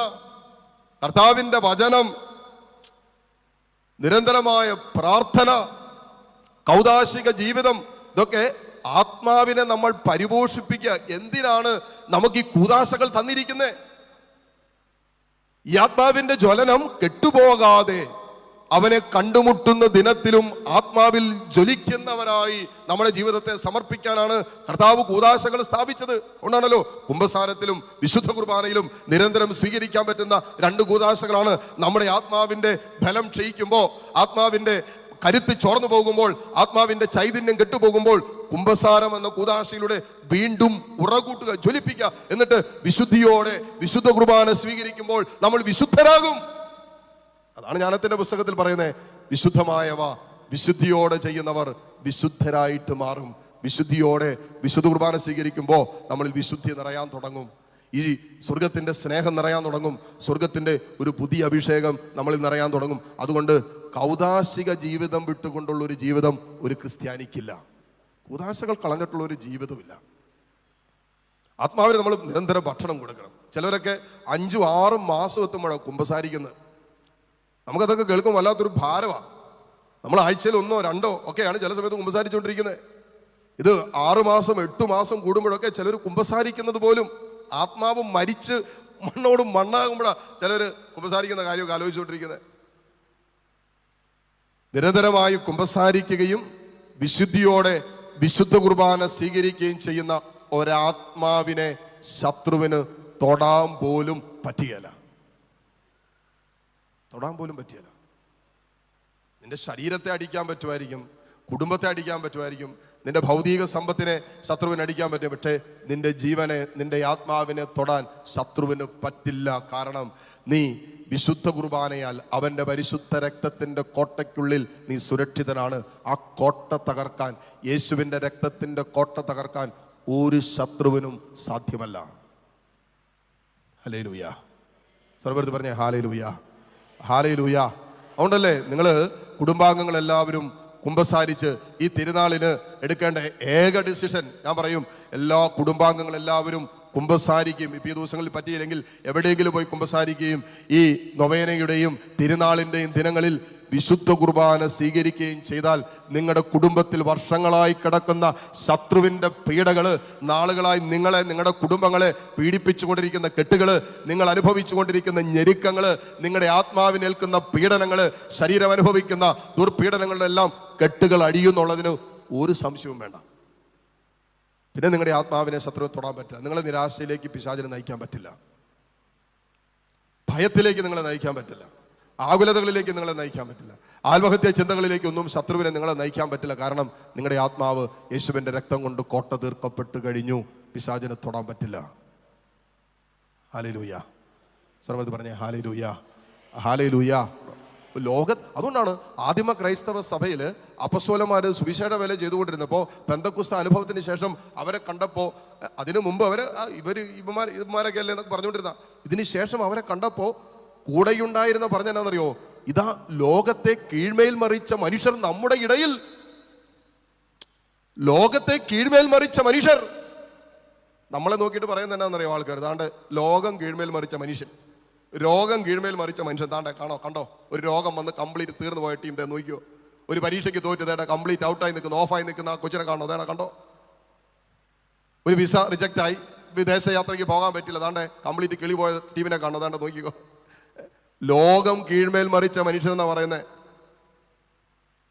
കർത്താവിന്റെ വചനം, നിരന്തരമായ പ്രാർത്ഥന, കൗദാശിക ജീവിതം, ഇതൊക്കെ ആത്മാവിനെ നമ്മൾ പരിപോഷിപ്പിക്കുക. എന്തിനാണ് നമുക്ക് ഈ കൂദാശകൾ തന്നിരിക്കുന്നത്? ഈ ആത്മാവിന്റെ ജ്വലനം കെട്ടുപോകാതെ അവനെ കണ്ടുമുട്ടുന്ന ദിനത്തിലും ആത്മാവിൽ ജ്വലിക്കുന്നവരായി നമ്മുടെ ജീവിതത്തെ സമർപ്പിക്കാനാണ് കർത്താവ് കൂദാശകൾ സ്ഥാപിച്ചത്. കൊണ്ടാണല്ലോ കുംഭസാരത്തിലും വിശുദ്ധ കുർബാനയിലും നിരന്തരം സ്വീകരിക്കാൻ പറ്റുന്ന 2 കൂദാശകളാണ്. നമ്മുടെ ആത്മാവിന്റെ ബലം ക്ഷയിക്കുമ്പോൾ, ആത്മാവിന്റെ കരുത്ത് ചോർന്നു പോകുമ്പോൾ, ആത്മാവിന്റെ ചൈതന്യം കെട്ടുപോകുമ്പോൾ കുംഭസാരം എന്ന കൂദാശയിലൂടെ വീണ്ടും ഉറകൂട്ടുക, ജ്വലിപ്പിക്കുക. എന്നിട്ട് വിശുദ്ധിയോടെ വിശുദ്ധ കുർബാന സ്വീകരിക്കുമ്പോൾ നമ്മൾ വിശുദ്ധരാകും. അതാണ് ജ്ഞാനത്തിന്റെ പുസ്തകത്തിൽ പറയുന്നത്, വിശുദ്ധമായവ വിശുദ്ധിയോടെ ചെയ്യുന്നവർ വിശുദ്ധരായിട്ട് മാറും. വിശുദ്ധിയോടെ വിശുദ്ധ കുർബാന സ്വീകരിക്കുമ്പോൾ നമ്മളിൽ വിശുദ്ധി നിറയാൻ തുടങ്ങും. ഈ സ്വർഗത്തിന്റെ സ്നേഹം നിറയാൻ തുടങ്ങും. സ്വർഗത്തിന്റെ ഒരു പുതിയ അഭിഷേകം നമ്മളിൽ നിറയാൻ തുടങ്ങും. അതുകൊണ്ട് കൗദാശിക ജീവിതം വിട്ടുകൊണ്ടുള്ള ഒരു ജീവിതം ഒരു ക്രിസ്ത്യാനിക്കില്ല. കൂദാശകൾ കളഞ്ഞിട്ടുള്ള ഒരു ജീവിതമില്ല. ആത്മാവിന് നമ്മൾ നിരന്തരം ഭക്ഷണം കൊടുക്കണം. ചിലവരൊക്കെ 5-6 മാസം എത്തുമ്പോഴാണ് കുമ്പസാരിക്കുന്നത്. നമുക്കതൊക്കെ കേൾക്കുമ്പോൾ വല്ലാത്തൊരു ഭാരമാണ്. നമ്മൾ ആഴ്ചയിൽ 1-2 ഒക്കെയാണ് ചില സമയത്ത് കുമ്പസാരിച്ചുകൊണ്ടിരിക്കുന്നത്. ഇത് 6 മാസം 8 മാസം കൂടുമ്പോഴൊക്കെ ചിലർ കുമ്പസാരിക്കുന്നത് പോലും ആത്മാവ് മരിച്ച് മണ്ണോട് മണ്ണാകുമ്പോഴാണ് ചിലർ കുമ്പസാരിക്കുന്ന കാര്യമൊക്കെ ആലോചിച്ചുകൊണ്ടിരിക്കുന്നത്. നിരന്തരമായി കുമ്പസാരിക്കുകയും വിശുദ്ധിയോടെ വിശുദ്ധ കുർബാന സ്വീകരിക്കുകയും ചെയ്യുന്ന ഒരാത്മാവിനെ ശത്രുവിന് തൊടാൻ പോലും പറ്റുകയില്ല. നിന്റെ ശരീരത്തെ അടിക്കാൻ പറ്റുമായിരിക്കും, കുടുംബത്തെ അടിക്കാൻ പറ്റുമായിരിക്കും, നിന്റെ ഭൗതിക സമ്പത്തിനെ ശത്രുവിന് അടിക്കാൻ പറ്റും. പക്ഷേ നിന്റെ ജീവനെ, നിന്റെ ആത്മാവിനെ തൊടാൻ ശത്രുവിന് പറ്റില്ല. കാരണം നീ വിശുദ്ധ കുർബാനയാൽ അവന്റെ പരിശുദ്ധ രക്തത്തിന്റെ കോട്ടയ്ക്കുള്ളിൽ നീ സുരക്ഷിതനാണ്. ആ കോട്ട തകർക്കാൻ, യേശുവിന്റെ രക്തത്തിന്റെ കോട്ട തകർക്കാൻ ഒരു ശത്രുവിനും സാധ്യമല്ല. ഹല്ലേലൂയ. സർവ്വത്ത് പറഞ്ഞേ ഹല്ലേലൂയ, ഹല്ലേലൂയ. അതുകൊണ്ടല്ലേ നിങ്ങൾ കുടുംബാംഗങ്ങളെല്ലാവരും കുമ്പസാരിച്ച് ഈ തിരുനാളിന് എടുക്കേണ്ട ഏക ഡിസിഷൻ ഞാൻ പറയും, എല്ലാ കുടുംബാംഗങ്ങളെല്ലാവരും കുമ്പസാരിക്കുകയും, ഇപ്പം ഈ ദിവസങ്ങളിൽ പറ്റിയില്ലെങ്കിൽ എവിടെയെങ്കിലും പോയി കുമ്പസാരിക്കുകയും ഈ നൊവേനയുടെയും തിരുനാളിൻ്റെയും ദിനങ്ങളിൽ വിശുദ്ധ കുർബാന സ്വീകരിക്കുകയും ചെയ്താൽ നിങ്ങളുടെ കുടുംബത്തിൽ വർഷങ്ങളായി കിടക്കുന്ന ശത്രുവിൻ്റെ പീഡകള്, നാളുകളായി നിങ്ങളെ, നിങ്ങളുടെ കുടുംബങ്ങളെ പീഡിപ്പിച്ചുകൊണ്ടിരിക്കുന്ന കെട്ടുകള്, നിങ്ങൾ അനുഭവിച്ചുകൊണ്ടിരിക്കുന്ന ഞെരുക്കങ്ങള്, നിങ്ങളുടെ ആത്മാവിനേൽക്കുന്ന പീഡനങ്ങള്, ശരീരം അനുഭവിക്കുന്ന ദുർപീഡനങ്ങളുടെ എല്ലാം കെട്ടുകൾ അടിയുന്നുള്ളതിന് ഒരു സംശയവും വേണ്ട. പിന്നെ നിങ്ങളുടെ ആത്മാവിനെ ശത്രു തൊടാൻ പറ്റില്ല. നിങ്ങളെ നിരാശയിലേക്ക് പിശാചിനെ നയിക്കാൻ പറ്റില്ല. ഭയത്തിലേക്ക് നിങ്ങളെ നയിക്കാൻ പറ്റില്ല. ആകുലതകളിലേക്ക് നിങ്ങളെ നയിക്കാൻ പറ്റില്ല. ആത്മഹത്യ ചിന്തകളിലേക്കൊന്നും ശത്രുവിനെ നിങ്ങളെ നയിക്കാൻ പറ്റില്ല. കാരണം നിങ്ങളുടെ ആത്മാവ് യേശുവിൻ്റെ രക്തം കൊണ്ട് കോട്ട തീർക്കപ്പെട്ട് കഴിഞ്ഞു. പിശാചിനെ തൊടാൻ പറ്റില്ല. ഹല്ലേലൂയ. സർവ്വത് പറഞ്ഞേ ഹല്ലേലൂയ, ഹല്ലേലൂയ. അതുകൊണ്ടാണ് ആദിമ ക്രൈസ്തവ സഭയിൽ അപ്പസ്തോലന്മാർ സുവിശേഷ വേല ചെയ്തുകൊണ്ടിരുന്നപ്പോൾ പെന്തക്കോസ്ത അനുഭവത്തിന് ശേഷം അവരെ കണ്ടപ്പോൾ, അതിനു മുമ്പ് ഇവന്മാരൊക്കെ അല്ലേ എന്നൊക്കെ പറഞ്ഞുകൊണ്ടിരുന്ന, ഇതിന് ശേഷം അവരെ കണ്ടപ്പോൾ കൂടെയുണ്ടായിരുന്ന പറഞ്ഞെന്നാണെന്നറിയോ, ഇതാ ലോകത്തെ കീഴ്മേൽ മറിച്ച മനുഷ്യർ നമ്മുടെ ഇടയിൽ. ലോകത്തെ കീഴ്മേൽ മറിച്ച മനുഷ്യർ നമ്മളെ നോക്കിയിട്ട് പറയുന്നത് എന്നാണെന്നറിയോ ആൾക്കാർ? താണ്ട് ലോകം കീഴ്മേൽ മറിച്ച മനുഷ്യൻ, രോഗം കീഴ്മേൽ മറിച്ച മനുഷ്യൻ. താണ്ടെ കണ്ടോ, ഒരു രോഗം വന്ന് കംപ്ലീറ്റ് തീർന്നു പോയ ടീം നോക്കിയോ. ഒരു പരീക്ഷയ്ക്ക് തോറ്റതേടാ കംപ്ലീറ്റ് ഔട്ടായി നിൽക്കുന്ന, ഓഫായി നിൽക്കുന്ന ആ കൊച്ചിനെ കാണോ, അതേടാ കണ്ടോ. ഒരു വിസ റിജക്റ്റ് ആയി, വിദേശയാത്രയ്ക്ക് പോകാൻ പറ്റില്ല, താണ്ടെ കംപ്ലീറ്റ് കിളി പോയ ടീമിനെ കാണോ, താണ്ടെ നോക്കിക്കോ. ലോകം കീഴ്മേൽ മറിച്ച മനുഷ്യനെന്നാ പറയുന്നത്.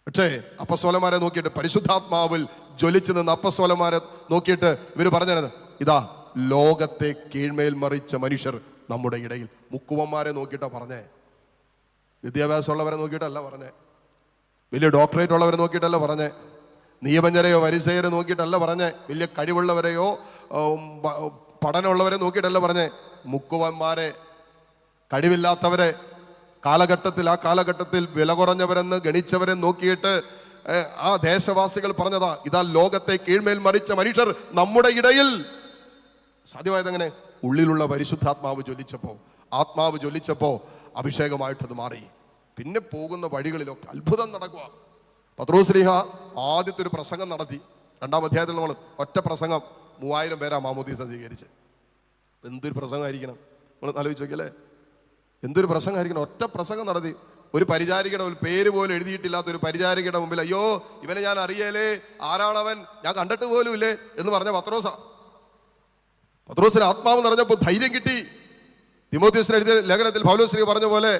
പക്ഷേ അപ്പസ്തോലന്മാരെ നോക്കിയിട്ട്, പരിശുദ്ധാത്മാവിൽ ജ്വലിച്ചു നിന്ന് അപ്പസ്തോലന്മാരെ നോക്കിയിട്ട് ഇവര് പറഞ്ഞത്, ഇതാ ലോകത്തെ കീഴ്മേൽ മറിച്ച മനുഷ്യർ നമ്മുടെ ഇടയിൽ. മുക്കുവന്മാരെ നോക്കിയിട്ടാ പറഞ്ഞേ, വിദ്യാഭ്യാസമുള്ളവരെ നോക്കിയിട്ടല്ല പറഞ്ഞേ, വലിയ ഡോക്ടറേറ്റ് ഉള്ളവരെ നോക്കിയിട്ടല്ല പറഞ്ഞേ, നിയമജ്ഞരെയോ ഫരിസേയരെ നോക്കിയിട്ടല്ല പറഞ്ഞേ, വലിയ കഴിവുള്ളവരെയോ പഠനമുള്ളവരെ നോക്കിയിട്ടല്ല പറഞ്ഞേ. മുക്കുവന്മാരെ, കഴിവില്ലാത്തവരെ, ആ കാലഘട്ടത്തിൽ വില കുറഞ്ഞവരെന്ന് ഗണിച്ചവരെ നോക്കിയിട്ട് ആ ദേശവാസികൾ പറഞ്ഞതാ, ഇതാ ലോകത്തെ കീഴ്മേൽ മറിച്ച മനുഷ്യർ നമ്മുടെ ഇടയിൽ. സാധ്യമായതെങ്ങനെ? ഉള്ളിലുള്ള പരിശുദ്ധാത്മാവ് ജ്വലിച്ചപ്പോൾ, ആത്മാവ് ജ്വലിച്ചപ്പോൾ അഭിഷേകമായിട്ടത് മാറി. പിന്നെ പോകുന്ന വഴികളിലൊക്കെ അത്ഭുതം നടക്കുക. പത്രോസ്ലീഹ ആദ്യത്തെ ഒരു പ്രസംഗം നടത്തി. 2-ാം അധ്യായത്തിൽ നമ്മൾ ഒറ്റ പ്രസംഗം 3000 പേരാ മാമോദീസ സ്വീകരിച്ച്. എന്തൊരു പ്രസംഗമായിരിക്കണം, നമ്മൾ ആലോചിച്ച് നോക്കിയല്ലേ? എന്തൊരു പ്രസംഗമായിരിക്കണം. ഒറ്റ പ്രസംഗം നടത്തി. ഒരു പരിചാരികയുടെ പേര് പോലും എഴുതിയിട്ടില്ലാത്ത ഒരു പരിചാരികയുടെ മുമ്പിൽ, അയ്യോ ഇവനെ ഞാൻ അറിയലേ, ആരാണവൻ, ഞാൻ കണ്ടിട്ട് പോലും ഇല്ലേ എന്ന് പറഞ്ഞ പത്രോസിന് ആത്മാവ് നിറഞ്ഞപ്പോൾ ധൈര്യം കിട്ടി. തിമോഥെയോസിന് എഴുതിയ ലേഖനത്തിൽ പൗലോസ് പറഞ്ഞ പോലെ,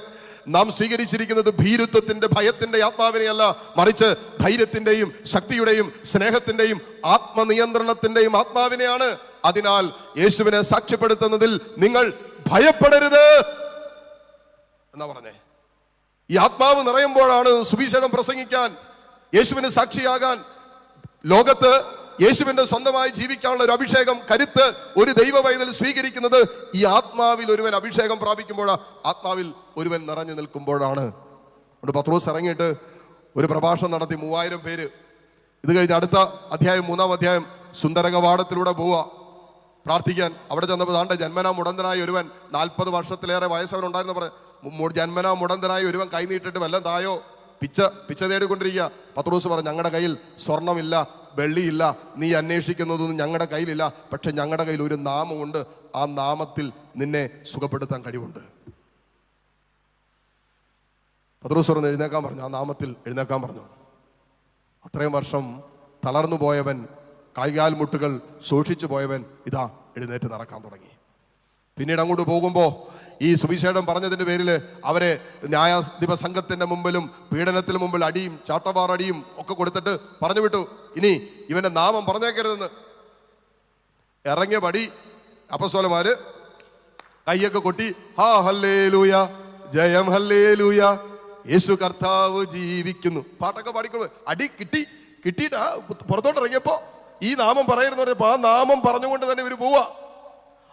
നാം സ്വീകരിച്ചിരിക്കുന്നത് ഭീരുത്വത്തിന്റെ, ഭയത്തിന്റെ ആത്മാവിനെയല്ല, മറിച്ച് ധൈര്യത്തിന്റെയും ശക്തിയുടെയും സ്നേഹത്തിന്റെയും ആത്മനിയന്ത്രണത്തിന്റെയും ആത്മാവിനെയാണ്. അതിനാൽ യേശുവിനെ സാക്ഷ്യപ്പെടുത്തുന്നതിൽ നിങ്ങൾ ഭയപ്പെടരുത് എന്നാ പറഞ്ഞേ. ഈ ആത്മാവ് നിറയുമ്പോഴാണ് സുവിശേഷം പ്രസംഗിക്കാൻ, യേശുവിന് സാക്ഷിയാകാൻ, ലോകത്ത് യേശുവിന്റെ സ്വന്തമായി ജീവിക്കാനുള്ള ഒരു അഭിഷേകം, കരുത്ത് ഒരു ദൈവ പൈതൽ സ്വീകരിക്കുന്നത് ഈ ആത്മാവിൽ ഒരുവൻ അഭിഷേകം പ്രാപിക്കുമ്പോഴാണ്, ആത്മാവിൽ ഒരുവൻ നിറഞ്ഞു നിൽക്കുമ്പോഴാണ്. അതുകൊണ്ട് പത്രോസ് ഇറങ്ങിയിട്ട് ഒരു പ്രഭാഷണം നടത്തി. 3000 പേര്. ഇത് കഴിഞ്ഞ് അടുത്ത അധ്യായം, 3-ാം അധ്യായം, സുന്ദര കവാടത്തിലൂടെ പോവുക പ്രാർത്ഥിക്കാൻ. അവിടെ ചെന്നപ്പോൾ താണ്ടെ ജന്മനാ മുടന്തനായ ഒരുവൻ, 40 വർഷത്തിലേറെ വയസ്സവനുണ്ടായിരുന്നു പറഞ്ഞു, ജന്മനാ മുടന്തനായ ഒരുവൻ കൈ നീട്ടിട്ട് വല്ലതും തായോ, പിച്ച തേടിക്കൊണ്ടിരിക്കുക. പത്രോസ് പറഞ്ഞു, ഞങ്ങളുടെ കയ്യിൽ സ്വർണമില്ല, വെള്ളിയില്ല, നീ അന്വേഷിക്കുന്നതൊന്നും ഞങ്ങളുടെ കയ്യിലില്ല, പക്ഷെ ഞങ്ങളുടെ കയ്യിൽ ഒരു നാമമുണ്ട്, ആ നാമത്തിൽ നിന്നെ സുഖപ്പെടുത്താൻ കഴിവുണ്ട്. പത്രോസ് പറഞ്ഞു, എഴുന്നേക്കാൻ പറഞ്ഞു. ആ നാമത്തിൽ എഴുന്നേക്കാൻ പറഞ്ഞു. അത്രയും വർഷം തളർന്നു പോയവൻ, കൈകാൽ മുട്ടുകൾ സൂക്ഷിച്ചു പോയവൻ ഇതാ എഴുന്നേറ്റ് നടക്കാൻ തുടങ്ങി. പിന്നീട് അങ്ങോട്ട് പോകുമ്പോൾ ഈ സുവിശേഷം പറഞ്ഞതിൻ്റെ പേരിൽ അവരെ ന്യായാധിപ സംഘത്തിൻ്റെ മുമ്പിലും പീഡനത്തിന് മുമ്പിൽ അടിയും ചാട്ടവാറടിയും ഒക്കെ കൊടുത്തിട്ട് പറഞ്ഞു വിട്ടു, ഇനി ഇവന്റെ നാമം പറഞ്ഞേക്കരുതെന്ന്. ഇറങ്ങിയ പടി അപ്പസ്തോലന്മാര് കയ്യൊക്കെ കൊട്ടി, ഹാ ഹല്ലേലൂയ, ജയം ഹല്ലേലൂയ, യേശു കർത്താവ് ജീവിക്കുന്നു, പാട്ടൊക്കെ പാടിക്കൊണ്ട് അടി കിട്ടിയിട്ട് പുറത്തോട്ട് ഇറങ്ങിയപ്പോ ഈ നാമം പറയുന്ന പറഞ്ഞപ്പോ ആ നാമം പറഞ്ഞുകൊണ്ട് തന്നെ ഇവര് പോവാ.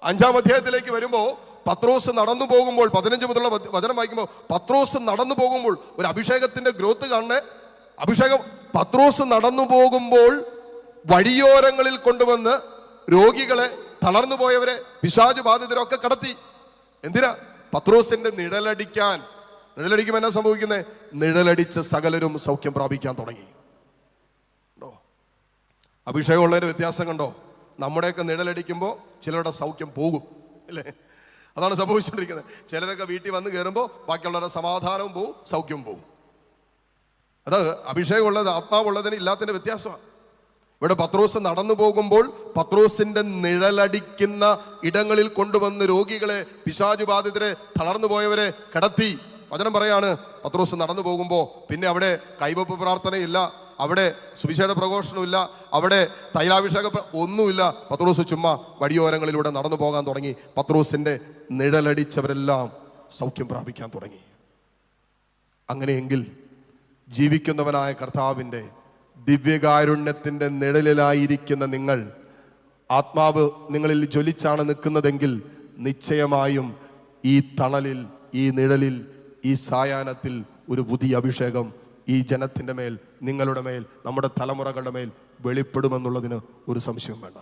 5-ാം അധ്യായത്തിലേക്ക് വരുമ്പോ പത്രോസ് നടന്നു പോകുമ്പോൾ, 15 മുതലുള്ള വചനം വായിക്കുമ്പോൾ, പത്രോസ് നടന്നു പോകുമ്പോൾ ഒരു അഭിഷേകത്തിന്റെ ഗ്രോത്ത് കാണണേ. അഭിഷേകം. പത്രോസ് നടന്നു പോകുമ്പോൾ വഴിയോരങ്ങളിൽ കൊണ്ടുവന്ന് രോഗികളെ, തളർന്നു പോയവരെ, പിശാച് ബാധിതരൊക്കെ കടത്തി. എന്തിനാ? പത്രോസിന്റെ നിഴലടിക്കുമ്പോൾ എന്നാ സംഭവിക്കുന്നത്? നിഴലടിച്ച് സകലരും സൗഖ്യം പ്രാപിക്കാൻ തുടങ്ങി. കണ്ടോ അഭിഷേകമുള്ളതിന്റെ വ്യത്യാസം? കണ്ടോ? നമ്മുടെയൊക്കെ നിഴലടിക്കുമ്പോൾ ചിലരുടെ സൗഖ്യം പോകും, അല്ലേ? അതാണ് സംഭവിച്ചുകൊണ്ടിരിക്കുന്നത്. ചിലരൊക്കെ വീട്ടിൽ വന്ന് കയറുമ്പോൾ ബാക്കിയുള്ളവരുടെ സമാധാനവും പോവും, സൗഖ്യവും പോവും. അത് അഭിഷേകമുള്ളത് ആത്മാവുള്ളതിന് ഇല്ലാത്തതിന് വ്യത്യാസമാണ്. ഇവിടെ പത്രോസ് നടന്നു പോകുമ്പോൾ പത്രോസിന്റെ നിഴലടിക്കുന്ന ഇടങ്ങളിൽ കൊണ്ടുവന്ന് രോഗികളെ, പിശാചുബാധിതരെ, തളർന്നു പോയവരെ കിടത്തി. വചനം പറയാണ്, പത്രോസ് നടന്നു പോകുമ്പോൾ പിന്നെ അവിടെ കൈവപ്പ് പ്രാർത്ഥനയില്ല, അവിടെ സുവിശേഷ പ്രഘോഷണമില്ല, അവിടെ തൈലാഭിഷേക ഒന്നുമില്ല. പത്രോസ് ചുമ്മാ വഴിയോരങ്ങളിലൂടെ നടന്നു പോകാൻ തുടങ്ങി. പത്രോസിന്റെ നിഴലടിച്ചവരെല്ലാം സൗഖ്യം പ്രാപിക്കാൻ തുടങ്ങി. അങ്ങനെയെങ്കിൽ ജീവിക്കുന്നവനായ കർത്താവിൻ്റെ ദിവ്യകാരുണ്യത്തിൻ്റെ നിഴലിലായിരിക്കുന്ന നിങ്ങൾ, ആത്മാവ് നിങ്ങളിൽ ജ്വലിച്ചാണ് നിൽക്കുന്നതെങ്കിൽ നിശ്ചയമായും ഈ തണലിൽ, ഈ നിഴലിൽ, ഈ സായാഹ്നത്തിൽ ഒരു പുതിയ അഭിഷേകം ഈ ജനത്തിൻ്റെ മേൽ, നിങ്ങളുടെ മേൽ, നമ്മുടെ തലമുറകളുടെ മേൽ വെളിപ്പെടുമെന്നുള്ളതിന് ഒരു സംശയവും വേണ്ട.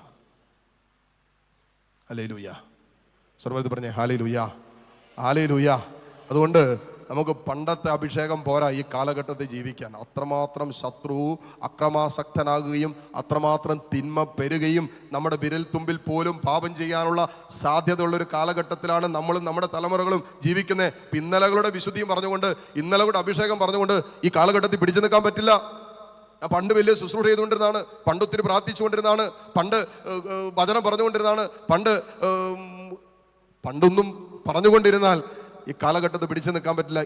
ഹല്ലേലൂയ. സർവ്വത് പറഞ്ഞേ ഹല്ലേലൂയ, ഹല്ലേലൂയ. അതുകൊണ്ട് നമുക്ക് പണ്ടത്തെ അഭിഷേകം പോരാ ഈ കാലഘട്ടത്തിൽ ജീവിക്കാൻ. അത്രമാത്രം ശത്രു അക്രമാസക്തനാകുകയും അത്രമാത്രം തിന്മ പെരുകയും നമ്മുടെ വിരൽ തുമ്പിൽ പോലും പാപം ചെയ്യാനുള്ള സാധ്യതയുള്ളൊരു കാലഘട്ടത്തിലാണ് നമ്മളും നമ്മുടെ തലമുറകളും ജീവിക്കുന്നത്. ഇന്നലകളുടെ വിശുദ്ധിയും പറഞ്ഞുകൊണ്ട്, ഇന്നലകളുടെ അഭിഷേകം പറഞ്ഞുകൊണ്ട് ഈ കാലഘട്ടത്തിൽ പിടിച്ചു നിൽക്കാൻ പറ്റില്ല. ഞാൻ പണ്ട് വലിയ ശുശ്രൂഷ ചെയ്തുകൊണ്ടിരുന്നതാണ്, പണ്ട് ഒത്തിരി പ്രാർത്ഥിച്ചുകൊണ്ടിരുന്നതാണ്, പണ്ട് വചനം പറഞ്ഞുകൊണ്ടിരുന്നതാണ്, പണ്ടൊന്നും പറഞ്ഞുകൊണ്ടിരുന്നാൽ ഈ കാലഘട്ടത്തിൽ പിടിച്ചു നിൽക്കാൻ പറ്റില്ല.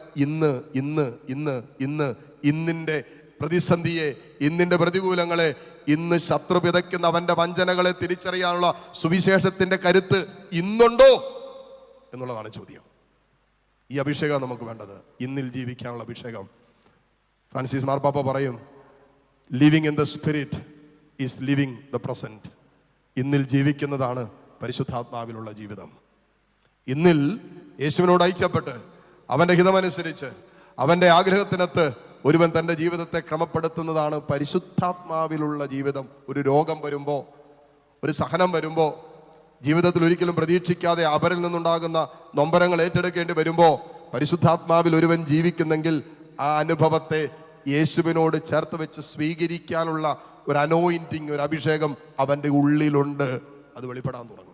ഇന്നിൻ്റെ പ്രതിസന്ധിയെ, ഇന്നിൻ്റെ പ്രതികൂലങ്ങളെ, ഇന്ന് ശത്രു വിതയ്ക്കുന്ന അവൻ്റെ വഞ്ചനകളെ തിരിച്ചറിയാനുള്ള സുവിശേഷത്തിൻ്റെ കരുത്ത് ഇന്നുണ്ടോ എന്നുള്ളതാണ് ചോദ്യം. ഈ അഭിഷേകം നമുക്ക് വേണ്ടത്, ഇന്നിൽ ജീവിക്കാനുള്ള അഭിഷേകം. ഫ്രാൻസിസ് മാർപ്പാപ്പ പറയും, living in the spirit is living the present. ഇന്നിൽ ജീവിക്കുന്നതാണ് പരിശുദ്ധാത്മാവിലുള്ള ജീവിതം. ഇന്നിൽ യേശുവിനോട് ഐക്യപ്പെട്ട് അവൻ്റെ ഹിതമനുസരിച്ച് അവൻ്റെ ആഗ്രഹത്തിനൊത്ത് ഒരുവൻ തൻ്റെ ജീവിതത്തെ ക്രമപ്പെടുത്തുന്നതാണ് പരിശുദ്ധാത്മാവിലുള്ള ജീവിതം. ഒരു രോഗം വരുമ്പോൾ, ഒരു സഹനം വരുമ്പോൾ, ജീവിതത്തിൽ ഒരിക്കലും പ്രതീക്ഷിക്കാതെ അവരിൽ നിന്നുണ്ടാകുന്ന നൊമ്പരങ്ങൾ ഏറ്റെടുക്കേണ്ടി വരുമ്പോൾ പരിശുദ്ധാത്മാവിൽ ഒരുവൻ ജീവിക്കുന്നെങ്കിൽ ആ അനുഭവത്തെ യേശുവിനോട് ചേർത്ത് വെച്ച് സ്വീകരിക്കാനുള്ള ഒരു അനോയിന്റിങ്, ഒരു അഭിഷേകം അവൻ്റെ ഉള്ളിലുണ്ട്. അത് വെളിപ്പെടാൻ തുടങ്ങും.